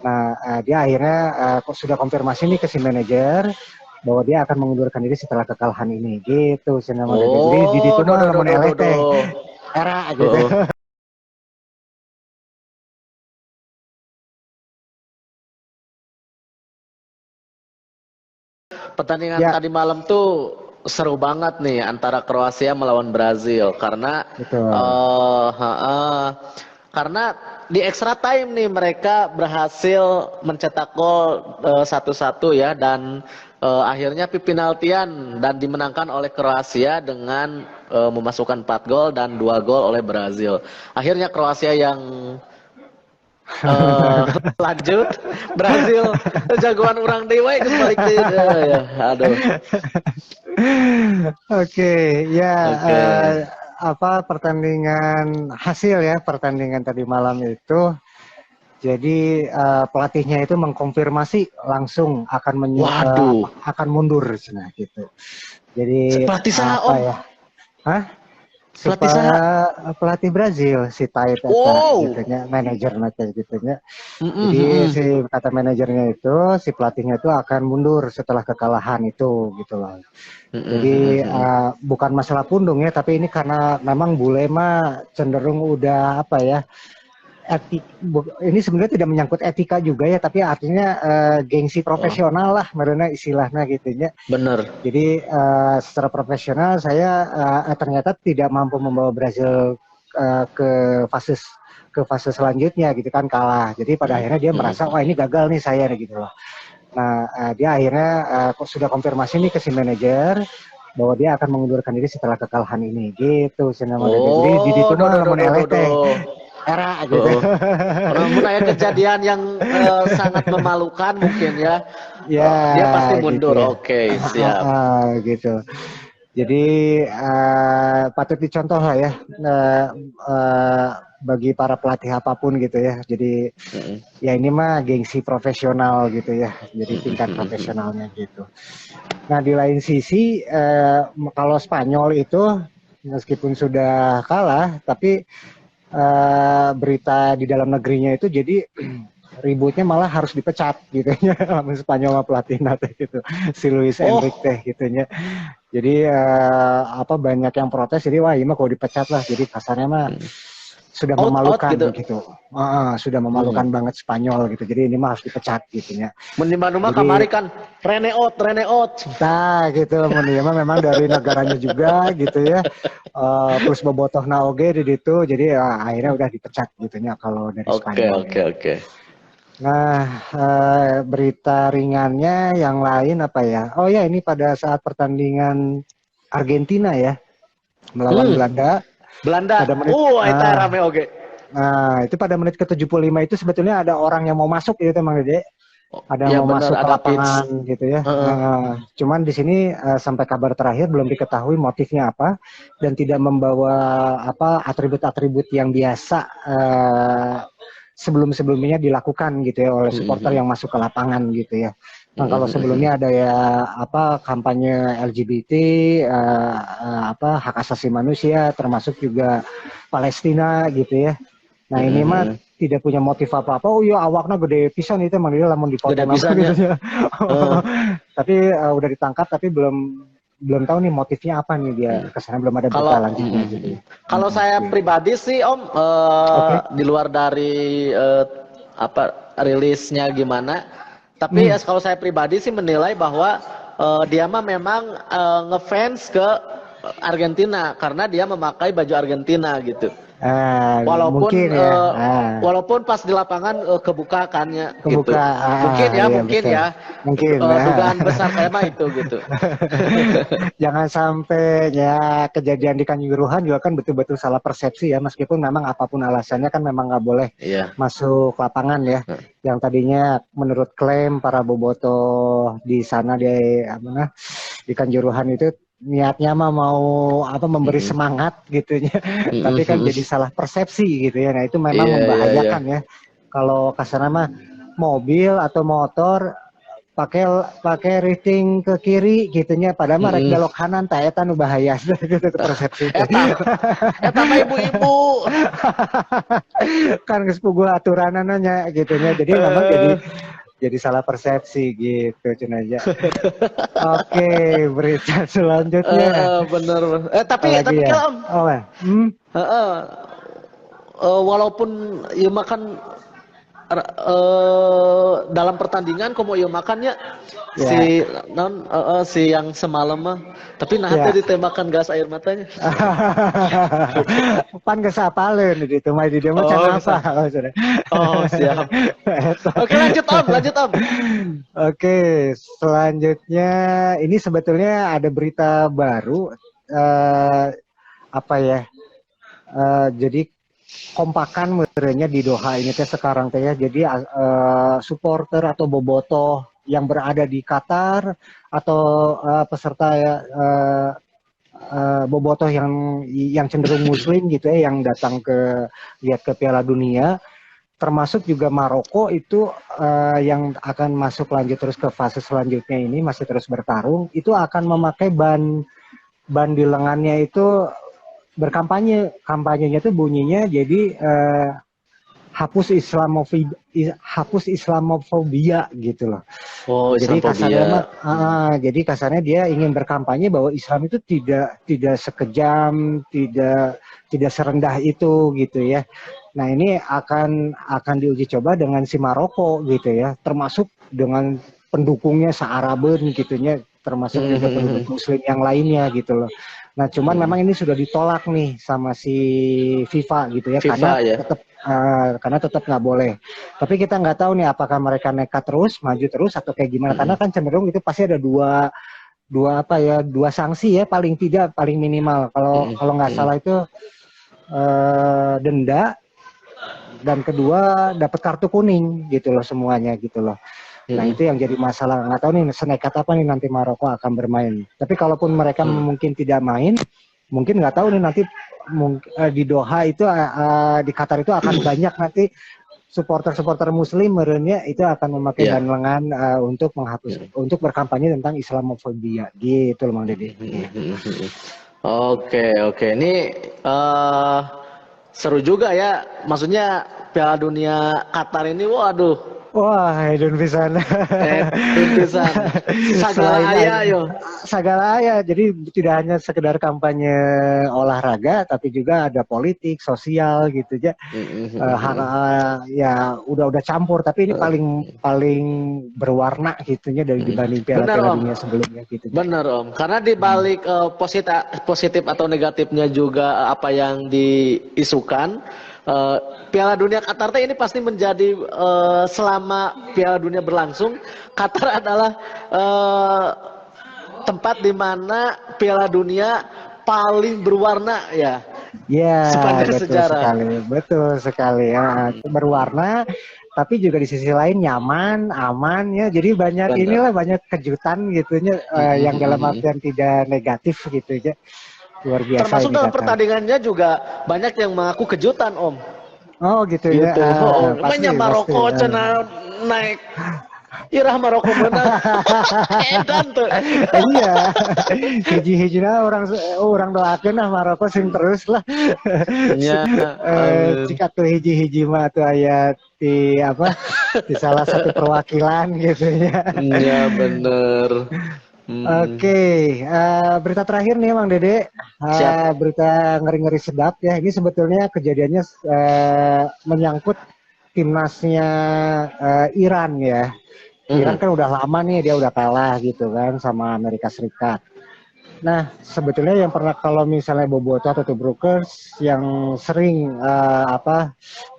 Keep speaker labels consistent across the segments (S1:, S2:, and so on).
S1: Nah, dia akhirnya kok sudah konfirmasi nih ke si manajer bahwa dia akan mengundurkan diri setelah kekalahan ini gitu Cina mah. Jadi di
S2: Oh,
S1: ditu
S2: do
S1: mah
S2: do do
S1: lamun
S2: do
S1: eleh
S2: do do.
S1: teh era gitu.
S2: Heeh. Pertandingan
S1: Ya,
S2: tadi malam tuh seru banget nih antara Kroasia melawan Brazil karena
S1: betul.
S2: eh karena di extra time nih mereka berhasil mencetak gol 1-1 ya dan akhirnya penaltian dan dimenangkan oleh Kroasia dengan memasukkan 4 gol dan 2 gol oleh Brazil. Akhirnya Kroasia yang eh lanjut Brazil jagoan orang dewa geus balik deui ya. Aduh.
S1: Oke, ya
S2: Oke.
S1: apa pertandingan hasil ya pertandingan tadi malam itu. Jadi pelatihnya itu mengkonfirmasi langsung
S2: Waduh.
S1: akan mundur, nah gitu. Jadi
S2: Pelatih saha
S1: apa
S2: Om?
S1: ya? Hah?
S2: Pelatih saha?
S1: Supaya pelatih Brazil si Tait eta
S2: Wow.
S1: gitunya, manajer kayak gitunya.
S2: Mm-mm,
S1: Jadi
S2: mm-mm,
S1: si kata manajernya itu si pelatihnya itu akan mundur setelah kekalahan itu gitu loh.
S2: mm-mm,
S1: Jadi
S2: mm-mm.
S1: bukan masalah pundung ya, tapi ini karena memang bule mah cenderung udah apa ya, ini sebenarnya tidak menyangkut etika juga ya, tapi artinya gengsi
S2: Oh,
S1: profesional lah, mereka istilahnya gitunya.
S2: bener.
S1: Jadi secara profesional saya ternyata tidak mampu membawa Brazil ke fase selanjutnya gitu kan, kalah. Jadi pada akhirnya dia merasa wah ini gagal nih saya gitu loh. Nah dia akhirnya kok sudah konfirmasi nih ke si manajer bahwa dia akan mengundurkan diri setelah kekalahan ini gitu si manajer. Jadi di
S2: Oh,
S1: itu
S2: do
S1: mah
S2: do do
S1: lamun
S2: do do
S1: eleh
S2: do.
S1: teh era gitu.
S2: Heeh. Namun ada kejadian yang sangat memalukan mungkin ya.
S1: Ya
S2: Dia pasti
S1: gitu
S2: mundur.
S1: ya.
S2: Oke, siap.
S1: Gitu. Jadi patut dicontoh lah ya bagi para pelatih apapun gitu ya. Jadi
S2: Mm-mm,
S1: ya ini mah gengsi profesional gitu ya. Jadi
S2: mm-mm,
S1: tingkat
S2: mm-mm.
S1: profesionalnya gitu. Nah di lain sisi kalau Spanyol itu meskipun sudah kalah, tapi berita di dalam negerinya itu jadi ributnya malah harus dipecat gitu ya. Spanyol sama pelatih teh gitu, si Luis Enrique
S2: Oh,
S1: teh gitunya. Jadi apa banyak yang protes, jadi wah ini mah kalau dipecat lah, jadi kasarnya mah sudah
S2: out
S1: memalukan
S2: gitu.
S1: gitu. Sudah memalukan
S2: Hmm.
S1: banget Spanyol gitu, jadi ini mah harus dipecat gitu ya.
S2: Menimbang mah
S1: Jadi
S2: kamari kan Rene out, Rene out.
S1: nah gitu, memang dari negaranya juga gitu ya. Terus bobotoh naoge di situ, jadi akhirnya udah dipecat gitu ya kalau dari
S2: Oke,
S1: Spanyol
S2: oke,
S1: ya.
S2: oke.
S1: Nah, berita ringannya yang lain apa ya? Oh ya, ini pada saat pertandingan Argentina ya melawan
S2: Hmm,
S1: Belanda pada
S2: Belanda.
S1: menit
S2: Eta rame oke.
S1: itu pada menit ke-75 itu sebetulnya ada orang yang mau masuk gitu Mang Dede.
S2: Oh,
S1: Ada
S2: iya
S1: yang mau
S2: bener
S1: masuk ke
S2: ada pitch.
S1: lapangan gitu ya.
S2: Heeh.
S1: Cuman di sini sampai kabar terakhir belum diketahui motifnya apa dan tidak membawa apa atribut-atribut yang biasa sebelum-sebelumnya dilakukan gitu ya oleh supporter
S2: Mhm,
S1: yang masuk ke lapangan gitu ya. Nah,
S2: mhm,
S1: kalau
S2: mhm, mhm.
S1: sebelumnya ada ya apa kampanye LGBT, apa hak asasi manusia, termasuk juga Palestina gitu ya. Nah
S2: Mhm,
S1: ini mah
S2: mhm.
S1: tidak punya motif apa-apa. Oh iya awaknya gede pisan itu emang dia lamun
S2: Gede
S1: dipotong nama
S2: pisannya.
S1: gitu ya.
S2: Heeh.
S1: Tapi udah ditangkap tapi belum belum tahu nih motifnya apa nih dia kesana belum ada berita
S2: Kalau
S1: lanjutnya gitu ya.
S2: kalau saya
S1: Gitu.
S2: pribadi sih Om
S1: Oke.
S2: di luar dari apa rilisnya gimana, tapi
S1: Hmm.
S2: kalau saya pribadi sih menilai bahwa dia mah memang ngefans ke Argentina karena dia memakai baju Argentina gitu.
S1: Mungkin
S2: Walaupun
S1: ya.
S2: walaupun pas di lapangan kebuka kannya gitu.
S1: Kebuka. Iya
S2: Mungkin
S1: betul.
S2: ya
S1: Mungkin.
S2: dugaan besar saya mah itu gitu.
S1: Jangan sampai ya kejadian di Kanjuruhan juga kan betul-betul salah persepsi ya, meskipun memang apapun alasannya kan memang nggak boleh
S2: Iya.
S1: masuk lapangan ya. Yang tadinya menurut klaim para bobotoh di sana di mana di Kanjuruhan itu niatnya mah mau apa memberi
S2: Mm-mm.
S1: semangat gitu ya. Tapi kan
S2: Mm-mm.
S1: jadi salah persepsi gitu ya. Nah, itu memang
S2: Iya, iya, iya.
S1: membahayakan ya. Kalau kasarnya mah mobil atau motor pakai pakai rifting ke kiri gitunya, padahal mah rek belok kanan tah eta nu bahaya gitu persepsi.
S2: Eta mah ibu-ibu.
S1: Kan geus puguh aturanana nya gitunya. Jadi memang jadi salah persepsi gitu cenanya. Oke, berita selanjutnya.
S2: Bener. Tapi
S1: Apalagi ya?
S2: Om.
S1: Oh,
S2: Walaupun ya makan dalam pertandingan komo ieu makannya si si yang semalam mah tapi nah teh ditembakkan gas air matanya.
S1: Pan geus apaleun di ditu mah di dieu mah can apa.
S2: Siap. Oke, lanjut Om.
S1: Oke, selanjutnya ini sebetulnya ada berita baru apa ya? Jadi kompakan merenya di Doha ini teh sekarang teh ya. Jadi supporter atau bobotoh yang berada di Qatar atau peserta bobotoh yang cenderung muslim gitu ya, yang datang lihat ke Piala Dunia, termasuk juga Maroko itu yang akan masuk lanjut terus ke fase selanjutnya, ini masih terus bertarung, itu akan memakai ban di lengannya itu berkampanye. Kampanyenya itu bunyinya jadi hapus Islamofobia gitu loh. Jadi kasarnya dia ingin berkampanye bahwa Islam itu tidak sekejam, tidak serendah itu gitu ya. Nah, ini akan diuji coba dengan si Maroko gitu ya, termasuk dengan pendukungnya se-Araben gitunya, termasuk juga penduduk muslim yang lainnya gitu loh. Nah, cuman memang ini sudah ditolak nih sama si FIFA gitu ya, karena tetap nggak boleh. Tapi kita nggak tahu nih apakah mereka nekat terus, maju terus atau kayak gimana. Karena kan cenderung itu pasti ada dua sanksi ya, paling minimal. Kalau nggak salah itu denda, dan kedua dapat kartu kuning gitu loh semuanya gitu loh. Nah, itu yang jadi masalah. Nggak tahu nih senekat apa nih nanti Maroko akan bermain. Tapi kalaupun mereka mungkin tidak main, mungkin nggak tahu nih nanti di Doha itu di Qatar itu akan banyak nanti supporter muslim merenya itu akan memakai ban lengan untuk untuk berkampanye tentang Islamofobia gitu loh Mang Dede.
S2: Oke. Ini seru juga ya. Maksudnya Piala Dunia Qatar ini, waduh.
S1: Wah, edun pisan. Sagala aya. Jadi tidak hanya sekedar kampanye olahraga, tapi juga ada politik, sosial gitu aja. Ya udah campur, tapi ini paling berwarna gitunya dibanding Piala Dunia sebelumnya gitu.
S2: Benar Om. Karena di balik positif atau negatifnya juga apa yang diisukan, Piala Dunia Qatar ini pasti menjadi selama Piala Dunia berlangsung, Qatar adalah tempat di mana Piala Dunia paling berwarna ya.
S1: Ya,
S2: sepanjang sejarah.
S1: Betul sekali ya. Berwarna, tapi juga di sisi lain nyaman, aman ya. Jadi banyak banyak kejutan gitunya yang dalam artian tidak negatif gitu ya. Luar biasa.
S2: Termasuk dalam pertandingannya juga banyak yang mengaku kejutan Om.
S1: Oh gitu ya.
S2: Namanya Maroko cina naik. Irah Maroko menang. Edan tuh.
S1: Iya. Hiji-hijina orang doakeun Maroko sing terus lah. Iya. Jika tuh hiji-hiji mah tuh aya di salah satu perwakilan gitu ya.
S2: Iya bener.
S1: Oke, berita terakhir nih Mang Dede, berita ngeri-ngeri sedap ya. Ini sebetulnya kejadiannya menyangkut timnasnya Iran ya. Iran kan udah lama nih dia udah kalah gitu kan sama Amerika Serikat. Nah, sebetulnya yang pernah kalau misalnya bobotoh atau Tobrukers yang sering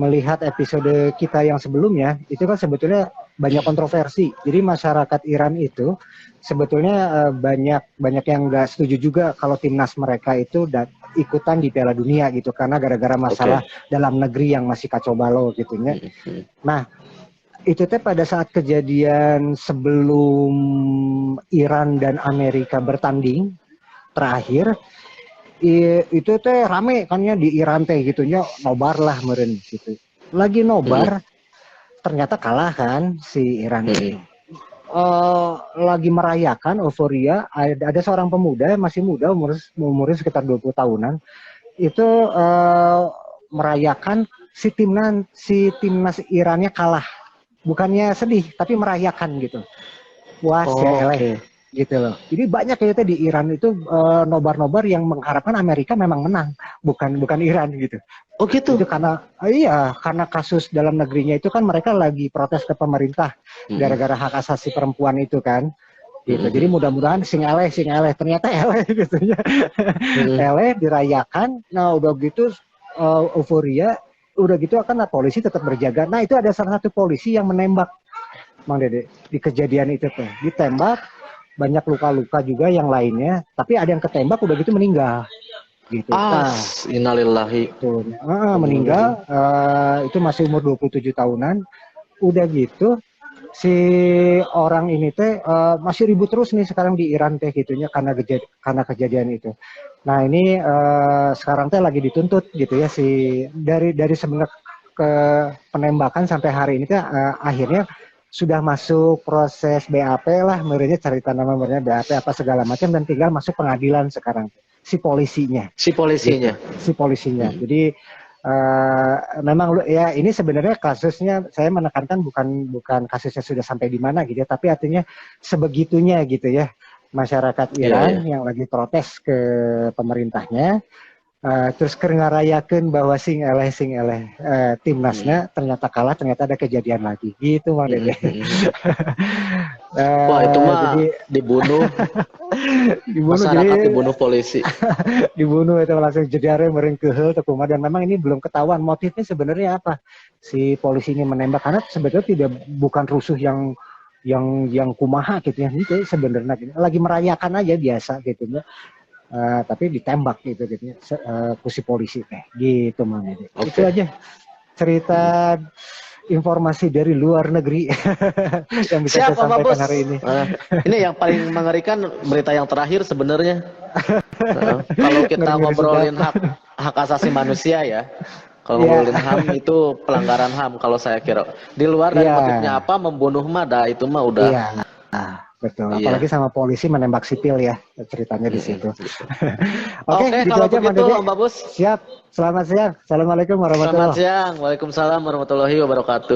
S1: melihat episode kita yang sebelumnya, itu kan sebetulnya banyak kontroversi. Jadi masyarakat Iran itu sebetulnya banyak yang nggak setuju juga kalau timnas mereka itu ikutan di Piala Dunia gitu, karena gara-gara masalah dalam negeri yang masih kacau balau gitu ya. Nah, itu teh pada saat kejadian sebelum Iran dan Amerika bertanding terakhir, itu teh rame kan ya di Iran teh gitunya, nobar lah meren gitu. Lagi nobar ternyata kalah kan si Iran itu. lagi merayakan euforia. Ada seorang pemuda masih muda, umurnya sekitar 20 tahunan, itu merayakan si timnas Irannya kalah. Bukannya sedih, tapi merayakan gitu. Wah, eleh gitu loh. Jadi banyak kayaknya di Iran itu nobar-nobar yang mengharapkan Amerika memang menang, bukan Iran gitu.
S2: Oh gitu.
S1: Itu karena kasus dalam negerinya itu kan mereka lagi protes ke pemerintah gara-gara hak asasi perempuan itu kan. Gitu. Jadi mudah-mudahan sing eleh ternyata eleh gitu ya. Eleh dirayakan. Nah, udah gitu euforia, udah gitu akan polisi tetap berjaga. Nah, itu ada salah satu polisi yang menembak Mang Dede di kejadian itu tuh. Ditembak, banyak luka-luka juga yang lainnya, tapi ada yang ketembak udah gitu meninggal. Gitu.
S2: Innalillahi.
S1: Meninggal, itu masih umur 27 tahunan. Udah gitu si orang ini teh masih ribut terus nih sekarang di Iran teh gitunya karena kejadian itu. Nah, ini sekarang teh lagi dituntut gitu ya, si dari semenjak ke penembakan sampai hari ini teh akhirnya sudah masuk proses BAP lah, merenya cerita nama merenya BAP apa segala macam, dan tinggal masuk pengadilan sekarang si polisinya. Gitu. Jadi memang ya ini sebenarnya kasusnya, saya menekankan bukan kasusnya sudah sampai di mana gitu ya, tapi artinya sebegitunya gitu ya masyarakat Iran yang lagi protes ke pemerintahnya, terus ngarayakeun bahwa sing eleh timnasnya ternyata kalah, ternyata ada kejadian lagi gitu Mang Dede.
S2: Wah, itu mah jadi dibunuh masyarakat, jadi dibunuh polisi.
S1: Dibunuh itu langsung jedare meureun keheul teu kumaha, dan memang ini belum ketahuan motifnya sebenarnya apa si polisi ini menembak, karena sebetulnya bukan rusuh yang kumaha gitu ya, itu sebenarnya lagi merayakan aja biasa gitu ya. Tapi ditembak gitu ya, si polisi gitu Mang Dede. Itu aja cerita informasi dari luar negeri yang bisa saya sampaikan hari ini.
S2: Ini yang paling mengerikan berita yang terakhir sebenarnya. Kalau kita ngobrolin hak asasi manusia ya, kalau ngobrolin HAM itu pelanggaran HAM kalau saya kira. Di luar dari motifnya apa, membunuh mah itu mah udah.
S1: Betul, apalagi sama polisi menembak sipil ya, ceritanya di situ.
S2: Oke,
S1: gitu
S2: kalau
S1: aja
S2: begitu Mbak Bus.
S1: Siap, selamat siang. Assalamualaikum warahmatullahi wabarakatuh.
S2: Selamat siang, waalaikumsalam warahmatullahi wabarakatuh.